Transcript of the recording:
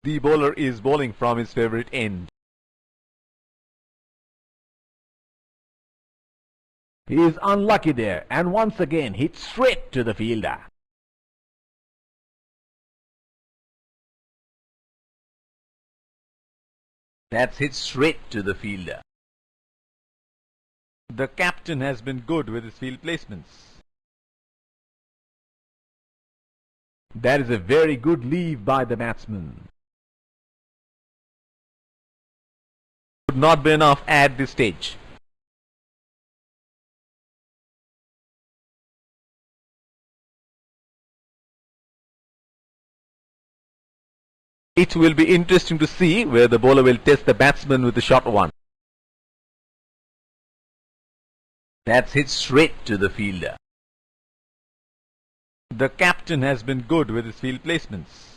The bowler is bowling from his favorite end. He is unlucky there and once again hits straight to the fielder. That's hit straight to the fielder. The captain has been good with his field placements. That is a very good leave by the batsman. Would not be enough at this stage. It will be interesting to see where the bowler will test the batsman with the short one. That's hit straight to the fielder. The captain has been good with his field placements.